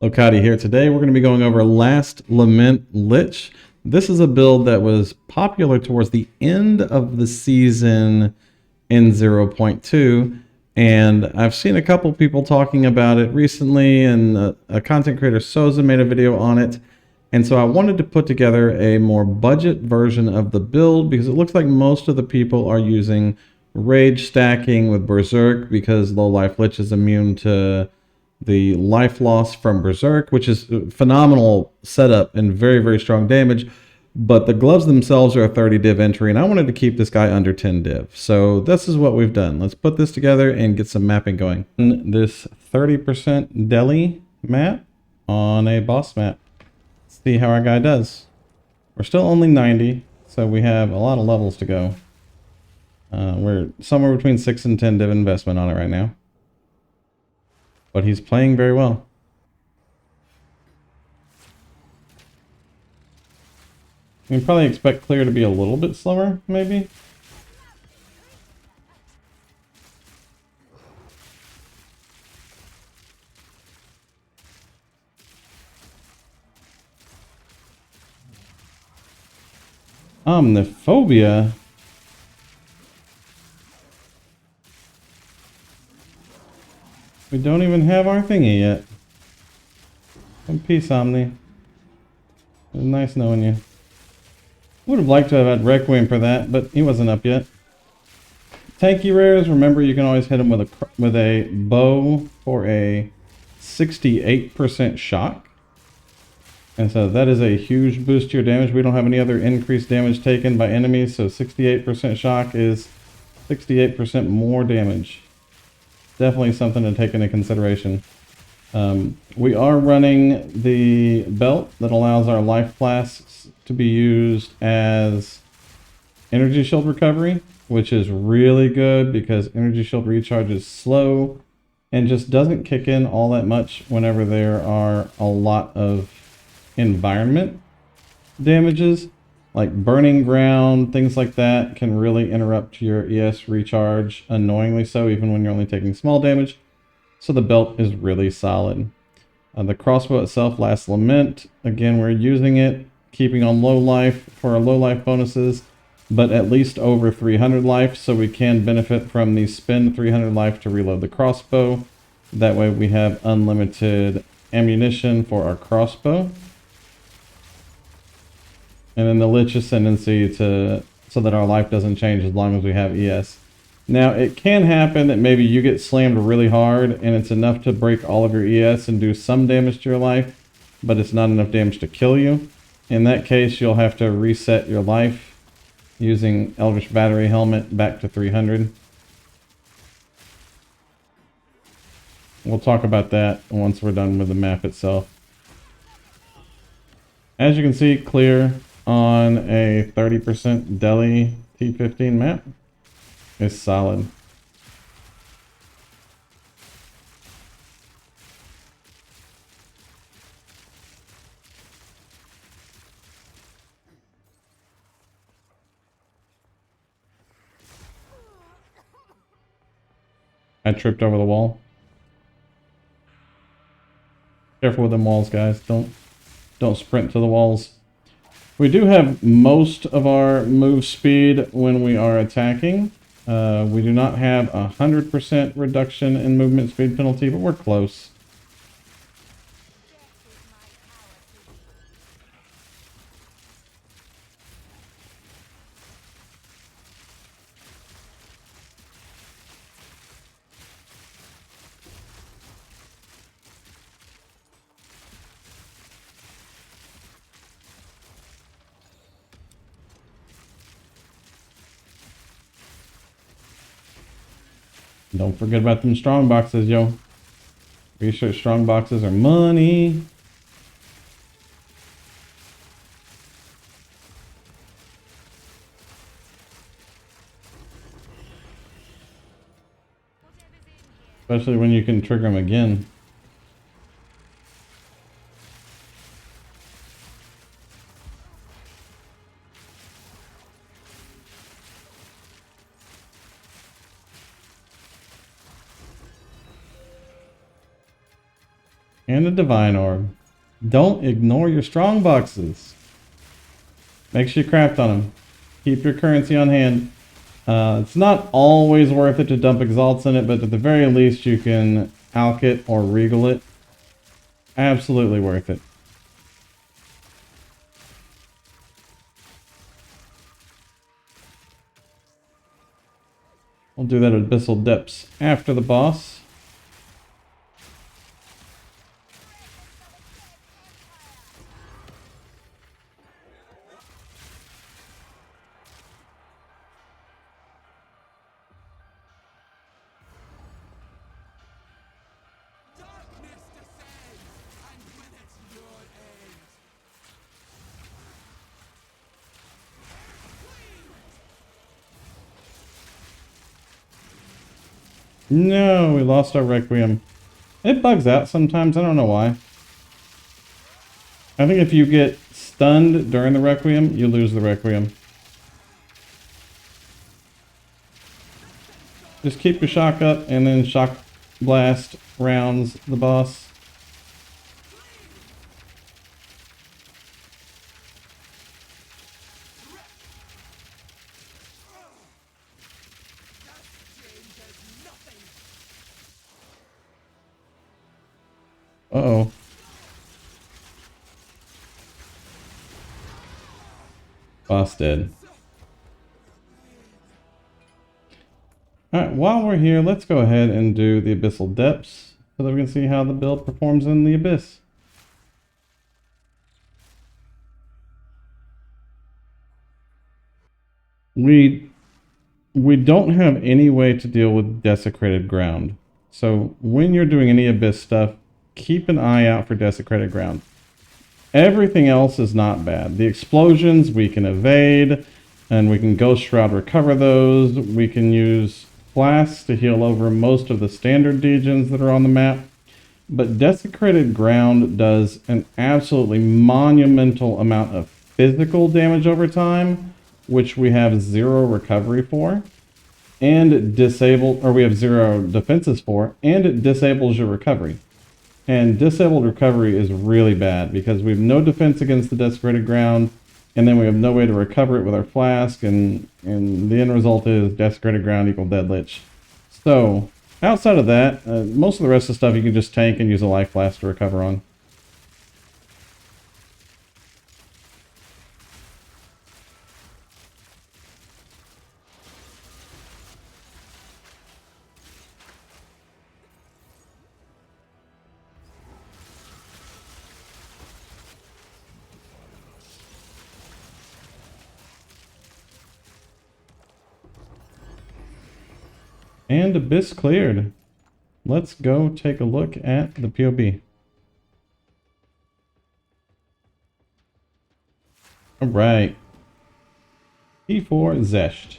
Lokati here. Today we're going to be going over Last Lament Lich. This is a build that was popular towards the end of the season in 0.2, and I've seen a couple people talking about it recently, and a content creator, Soza, made a video on it. And so I wanted to put together a more budget version of the build because it looks like most of the people are using rage stacking with Berserk because low life Lich is immune to the life loss from Berserk, which is a phenomenal setup and very, very strong damage. But the gloves themselves are a 30 div entry, and I wanted to keep this guy under 10 div. So this is what we've done. Let's put this together and get some mapping going. This 30% deli map on a boss map. Let's see how our guy does. We're still only 90, so we have a lot of levels to go. We're somewhere between 6 and 10 div investment on it right now. But he's playing very well. You can probably expect clear to be a little bit slower, maybe. Omniphobia. We don't even have our thingy yet. Peace, Omni. It was nice knowing you. Would have liked to have had Requiem for that, but he wasn't up yet. Tanky rares, remember you can always hit him with a bow for a 68% shock. And so that is a huge boost to your damage. We don't have any other increased damage taken by enemies, so 68% shock is 68% more damage. Definitely something to take into consideration. We are running the belt that allows our life flasks to be used as energy shield recovery, which is really good because energy shield recharge is slow and just doesn't kick in all that much whenever there are a lot of environment damages. Like burning ground, things like that can really interrupt your ES recharge, annoyingly so, even when you're only taking small damage. So the belt is really solid. The crossbow itself, Last Lament. Again, we're using it, keeping on low life for our low life bonuses, but at least over 300 life, so we can benefit from the spend 300 life to reload the crossbow. That way we have unlimited ammunition for our crossbow. And then the Lich Ascendancy so that our life doesn't change as long as we have ES. Now, it can happen that maybe you get slammed really hard and it's enough to break all of your ES and do some damage to your life, but it's not enough damage to kill you. In that case, you'll have to reset your life using Eldritch Battery Helmet back to 300. We'll talk about that once we're done with the map itself. As you can see, clear on a 30% deli T15 map is solid. I tripped over the wall. Careful with them walls, guys. Don't sprint to the walls. We do have most of our move speed when we are attacking. We do not have 100% reduction in movement speed penalty, but we're close. Don't forget about them strong boxes, yo. Research strong boxes are money. Especially when you can trigger them again. And a Divine Orb. Don't ignore your strong boxes. Make sure you craft on them. Keep your currency on hand. It's not always worth it to dump Exalts in it, but at the very least you can Alch it or Regal it. Absolutely worth it. We'll do that at Abyssal Depths after the boss. No, we lost our Requiem. It bugs out sometimes, I don't know why. I think if you get stunned during the Requiem, you lose the Requiem. Just keep your shock up and then shock blast rounds the boss. Uh-oh. Boss dead. Alright, while we're here, let's go ahead and do the Abyssal Depths so that we can see how the build performs in the Abyss. We don't have any way to deal with desecrated ground. So when you're doing any Abyss stuff, keep an eye out for desecrated ground. Everything else is not bad. The explosions we can evade, and we can Ghost Shroud recover those. We can use Flasks to heal over most of the standard degens that are on the map. But desecrated ground does an absolutely monumental amount of physical damage over time, which we have 0 recovery for, and we have 0 defenses for, and it disables your recovery. And disabled recovery is really bad because we have no defense against the desecrated ground, and then we have no way to recover it with our flask, and the end result is desecrated ground equal dead lich. So outside of that, most of the rest of the stuff you can just tank and use a life flask to recover on. And Abyss cleared. Let's go take a look at the POB. Alright. P4 Xesht.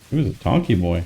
He was a Tanky boy.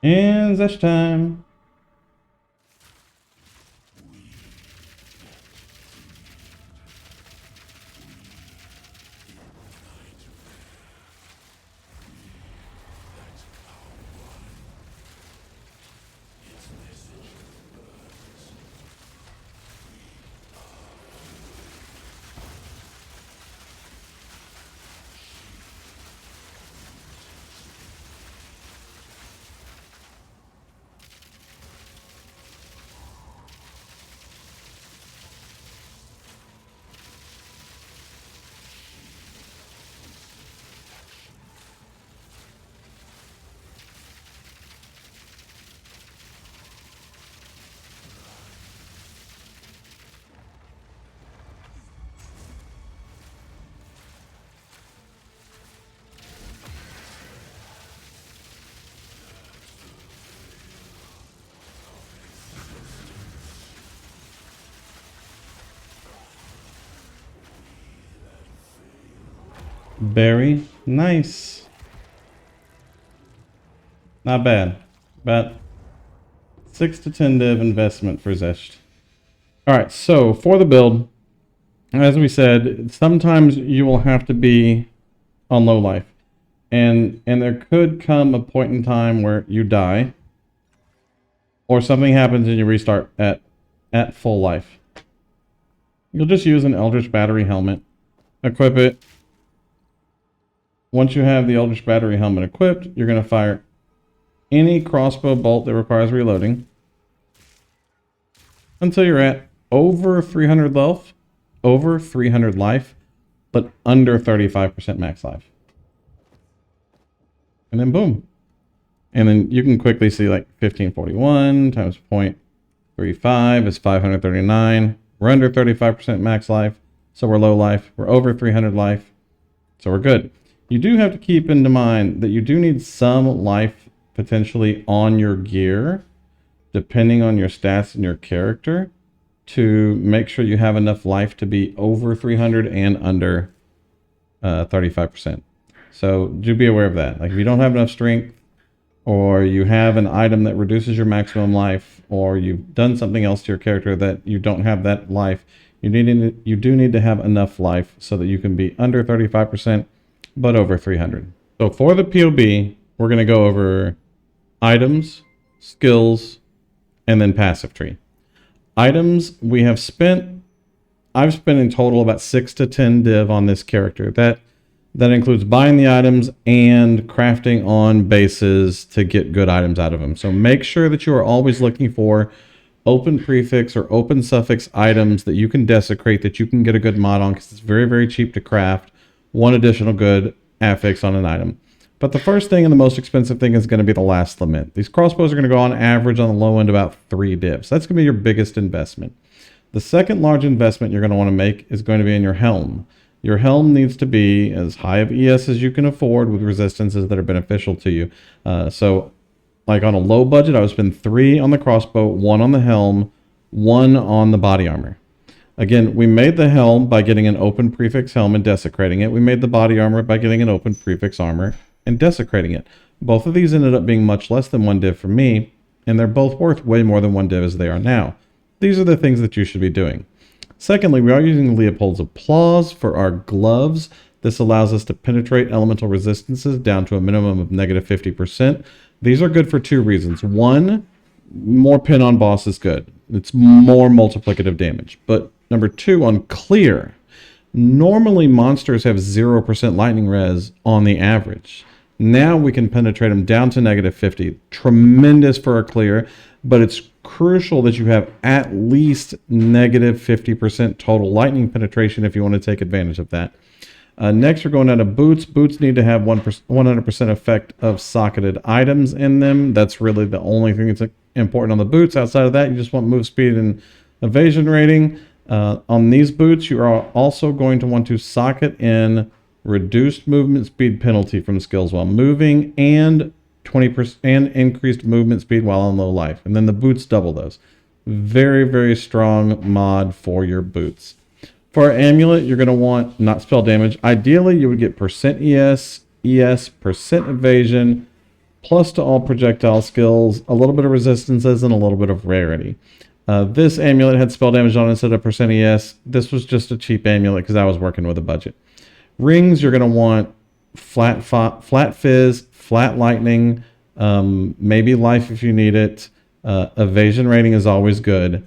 And Xesht time. Very nice. Not bad. About 6 to 10 div investment for Xesht. Alright, so for the build, as we said, sometimes you will have to be on low life. And there could come a point in time where you die, or something happens and you restart at full life. You'll just use an Eldritch Battery helmet, equip it. Once you have the Eldritch Battery helmet equipped, you're going to fire any crossbow bolt that requires reloading until you're at over 300 health, over 300 life, but under 35% max life. And then boom. And then you can quickly see like 1541 times 0.35 is 539. We're under 35% max life, so we're low life. We're over 300 life, so we're good. You do have to keep in mind that you do need some life potentially on your gear, depending on your stats and your character, to make sure you have enough life to be over 300 and under 35%. So do be aware of that. Like if you don't have enough strength, or you have an item that reduces your maximum life, or you've done something else to your character that you don't have that life, you do need to have enough life so that you can be under 35%, but over 300. So for the POB, we're going to go over items, skills, and then passive tree. Items, I've spent in total about 6 to 10 div on this character. That includes buying the items and crafting on bases to get good items out of them. So make sure that you are always looking for open prefix or open suffix items that you can desecrate, that you can get a good mod on, because it's very, very cheap to craft one additional good affix on an item. But the first thing and the most expensive thing is going to be the last lament. These crossbows are going to go on average on the low end about 3 divs. That's going to be your biggest investment. The second large investment you're going to want to make is going to be in your helm. Your helm needs to be as high of ES as you can afford with resistances that are beneficial to you. So like on a low budget, I would spend 3 on the crossbow, 1 on the helm, 1 on the body armor. Again, we made the helm by getting an open prefix helm and desecrating it. We made the body armor by getting an open prefix armor and desecrating it. Both of these ended up being much less than 1 div for me, and they're both worth way more than 1 div as they are now. These are the things that you should be doing. Secondly, we are using Leopold's Applause for our gloves. This allows us to penetrate elemental resistances down to a minimum of negative 50%. These are good for 2 reasons. 1, more pin on boss is good. It's more multiplicative damage. But number 2, on clear, normally monsters have 0% lightning res on the average. Now we can penetrate them down to negative 50. Tremendous for a clear, but it's crucial that you have at least negative 50% total lightning penetration if you want to take advantage of that. Next, we're going down to boots. Boots need to have 100% effect of socketed items in them. That's really the only thing that's important on the boots. Outside of that, you just want move speed and evasion rating. On these boots, you are also going to want to socket in reduced movement speed penalty from skills while moving and 20% and increased movement speed while on low life. And then the boots double those. Very, very strong mod for your boots. For our amulet, you're going to want not spell damage. Ideally, you would get percent ES, percent evasion, plus to all projectile skills, a little bit of resistances, and a little bit of rarity. This amulet had spell damage on it instead of percent ES. This was just a cheap amulet because I was working with a budget. Rings, you're going to want flat fizz, flat lightning, maybe life if you need it. Evasion rating is always good.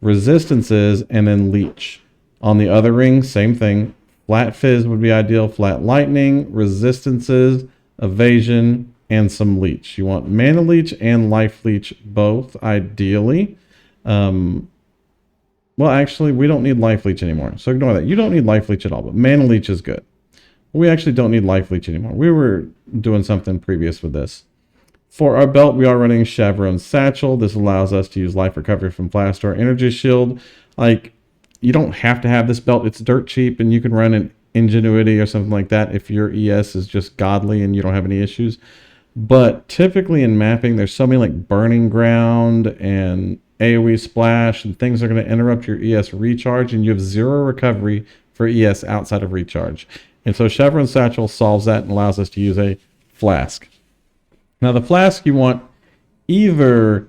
Resistances, and then leech. On the other ring, same thing. Flat fizz would be ideal. Flat lightning, resistances, evasion, and some leech. You want mana leech and life leech both, ideally. Well, actually, we don't need life leech anymore, so ignore that. You don't need life leech at all, but mana leech is good. We actually don't need life leech anymore. We were doing something previous with this. For our belt, we are running Chevron's Satchel. This allows us to use life recovery from Blast or Energy Shield. Like, you don't have to have this belt. It's dirt cheap, and you can run an Ingenuity or something like that if your ES is just godly and you don't have any issues. But typically in mapping, there's so many like Burning Ground and AoE Splash, and things are going to interrupt your ES recharge, and you have 0 recovery for ES outside of recharge. And so Chevron's Satchel solves that and allows us to use a flask. Now the flask, you want either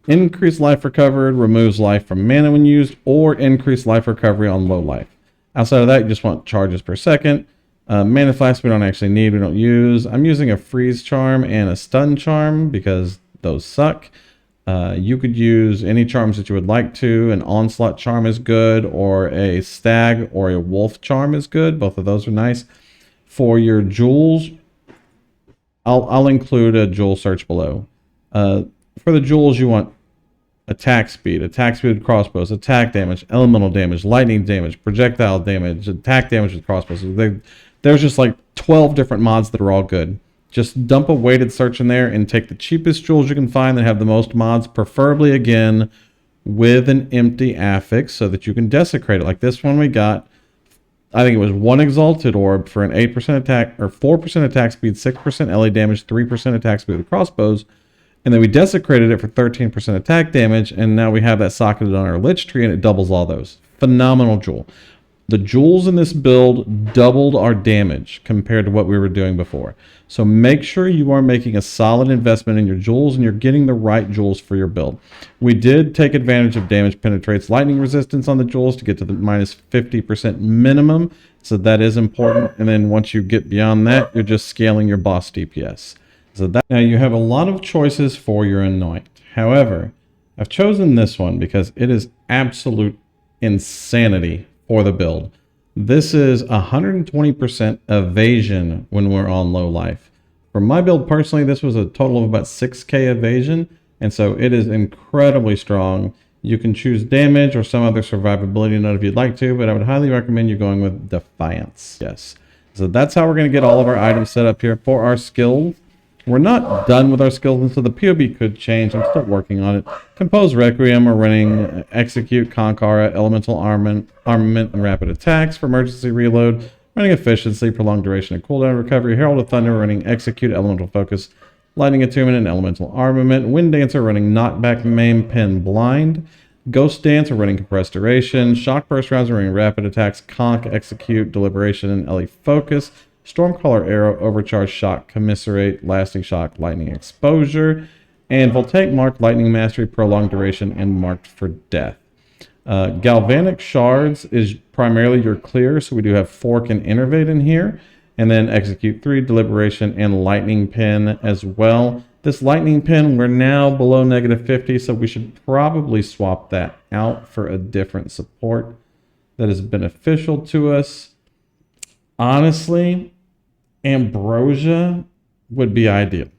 increased life recovered, removes life from mana when used, or increased life recovery on low life. Outside of that, you just want charges per second. Mana flask we don't actually need, we don't use. I'm using a freeze charm and a stun charm because those suck. You could use any charms that you would like to. An onslaught charm is good, or a stag or a wolf charm is good. Both of those are nice. For your jewels, I'll include a jewel search below. For the jewels, you want attack speed with crossbows, attack damage, elemental damage, lightning damage, projectile damage, attack damage with crossbows. There's just like 12 different mods that are all good. Just dump a weighted search in there and take the cheapest jewels you can find that have the most mods, preferably again with an empty affix so that you can desecrate it. Like this one we got, I think it was 1 exalted orb for an 8% attack or 4% attack speed, 6% LA damage, 3% attack speed with crossbows. And then we desecrated it for 13% attack damage, and now we have that socketed on our Lich tree, and it doubles all those. Phenomenal jewel. The jewels in this build doubled our damage compared to what we were doing before. So make sure you are making a solid investment in your jewels and you're getting the right jewels for your build. We did take advantage of damage penetrates lightning resistance on the jewels to get to the minus 50% minimum. So that is important. And then once you get beyond that, you're just scaling your boss DPS. So that, now you have a lot of choices for your anoint. However, I've chosen this one because it is absolute insanity for the build. This is 120% evasion when we're on low life. For my build personally, this was a total of about 6k evasion, and so it is incredibly strong. You can choose damage or some other survivability note if you'd like to, but I would highly recommend you going with Defiance. Yes. So that's how we're going to get all of our items set up here for our skills. We're not done with our skills, and so the POB could change. I'm still working on it. Compose Requiem, we're running Execute, Concara, Elemental Armament, and Rapid Attacks for emergency reload. Running Efficiency, Prolonged Duration, and Cooldown Recovery. Herald of Thunder, running Execute, Elemental Focus, Lightning Attunement, and Elemental Armament. Wind Dancer, running Knockback, Maim, Pen, Blind. Ghost Dance, we're running Compressed Duration. Shock Burst Rounds, we're running Rapid Attacks, Conk, Execute, Deliberation, and LE Focus. Stormcaller Arrow, Overcharge Shock, Commiserate, Lasting Shock, Lightning Exposure, and Voltaic Mark, Lightning Mastery, Prolonged Duration, and Marked for Death. Galvanic Shards is primarily your clear, so we do have Fork and Innervate in here, and then Execute 3, Deliberation, and Lightning Pin as well. This Lightning Pin, we're now below -50, so we should probably swap that out for a different support that is beneficial to us. Honestly, Ambrosia would be ideal.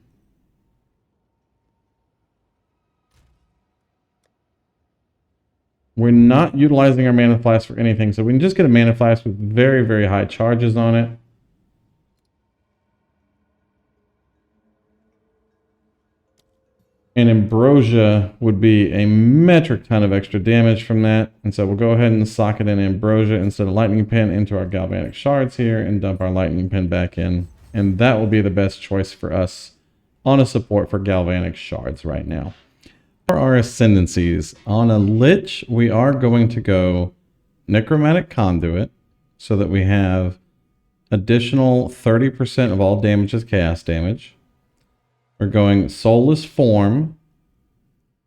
We're not utilizing our mana flask for anything, so we can just get a mana flask with very, very high charges on it. And Ambrosia would be a metric ton of extra damage from that. And so we'll go ahead and socket in Ambrosia instead of Lightning Pin into our Galvanic Shards here and dump our Lightning Pin back in. And that will be the best choice for us on a support for Galvanic Shards right now. For our ascendancies, on a Lich, we are going to go Necromantic Conduit so that we have additional 30% of all damage as chaos damage. We're going Soulless Form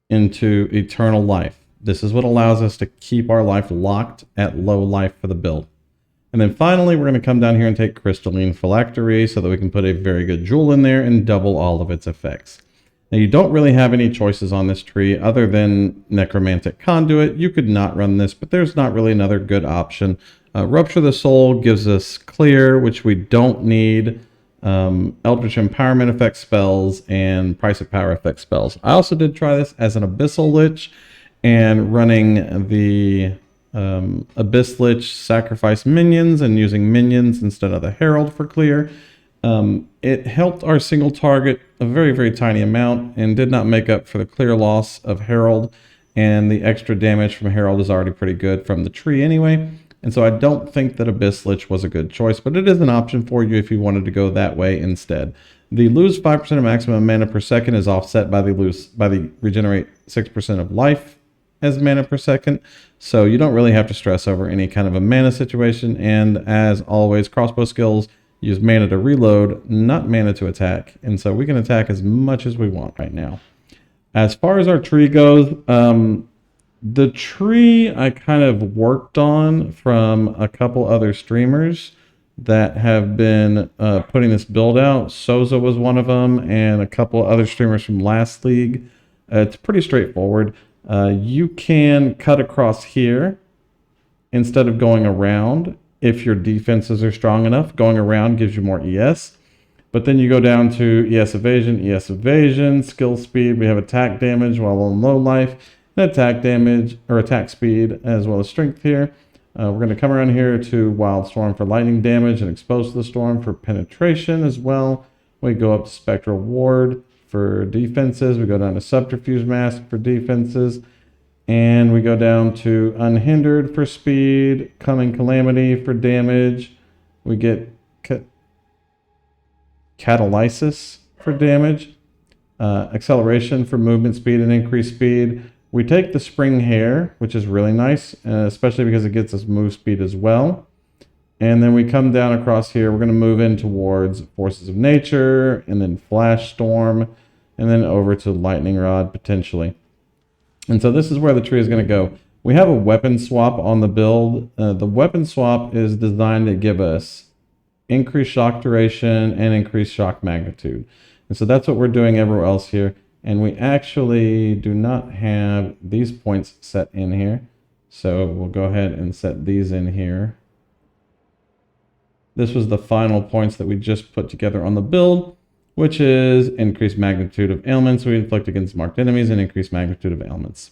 into Eternal Life. This is what allows us to keep our life locked at low life for the build. And then finally, we're going to come down here and take Crystalline Phylactery so that we can put a very good jewel in there and double all of its effects. Now, you don't really have any choices on this tree other than Necromantic Conduit. You could not run this, but there's not really another good option. Rupture the Soul gives us Clear, which we don't need. Eldritch Empowerment effect spells and Price of Power effect spells. I also did try this as an Abyssal Lich, and running the Abyss Lich sacrifice minions and using minions instead of the Herald for clear. It helped our single target a very, very tiny amount and did not make up for the clear loss of Herald, and the extra damage from Herald is already pretty good from the tree anyway. And so I don't think that Abyss Lich was a good choice, but it is an option for you if you wanted to go that way instead. The lose 5% of maximum mana per second is offset by the regenerate 6% of life as mana per second. So you don't really have to stress over any kind of a mana situation. And as always, crossbow skills use mana to reload, not mana to attack. And so we can attack as much as we want right now. As far as our tree goes, the tree I kind of worked on from a couple other streamers that have been putting this build out. Soza was one of them, and a couple other streamers from last league. It's pretty straightforward. You can cut across here instead of going around if your defenses are strong enough. Going around gives you more ES. But then you go down to ES evasion, skill speed. We have attack damage while on low life, and attack damage or attack speed as well as strength here. We're going to come around here to Wild Storm for lightning damage and Expose to the Storm for penetration as well. We go up to Spectral Ward for defenses. We go down to Subterfuge Mask for defenses. And we go down to Unhindered for speed, Coming Calamity for damage. We get Catalysis for damage, Acceleration for movement speed and increased speed. We take the Spring Hair, which is really nice, especially because it gets us move speed as well. And then we come down across here. We're going to move in towards Forces of Nature, and then Flash Storm, and then over to Lightning Rod potentially. And so this is where the tree is going to go. We have a weapon swap on the build. The weapon swap is designed to give us increased shock duration and increased shock magnitude. And so that's what we're doing everywhere else here. And we actually do not have these points set in here. So we'll go ahead and set these in here. This was the final points that we just put together on the build, which is increased magnitude of ailments we inflict against marked enemies and increased magnitude of ailments.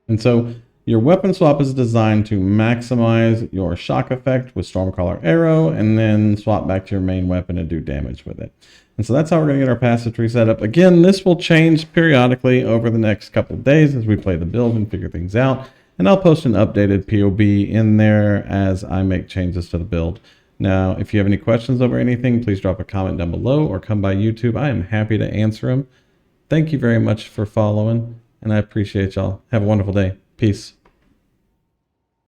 And so your weapon swap is designed to maximize your shock effect with Stormcaller Arrow, and then swap back to your main weapon and do damage with it. And so that's how we're going to get our passive tree set up. Again, this will change periodically over the next couple of days as we play the build and figure things out. And I'll post an updated POB in there as I make changes to the build. Now, if you have any questions over anything, please drop a comment down below or come by YouTube. I am happy to answer them. Thank you very much for following, and I appreciate y'all. Have a wonderful day. Peace.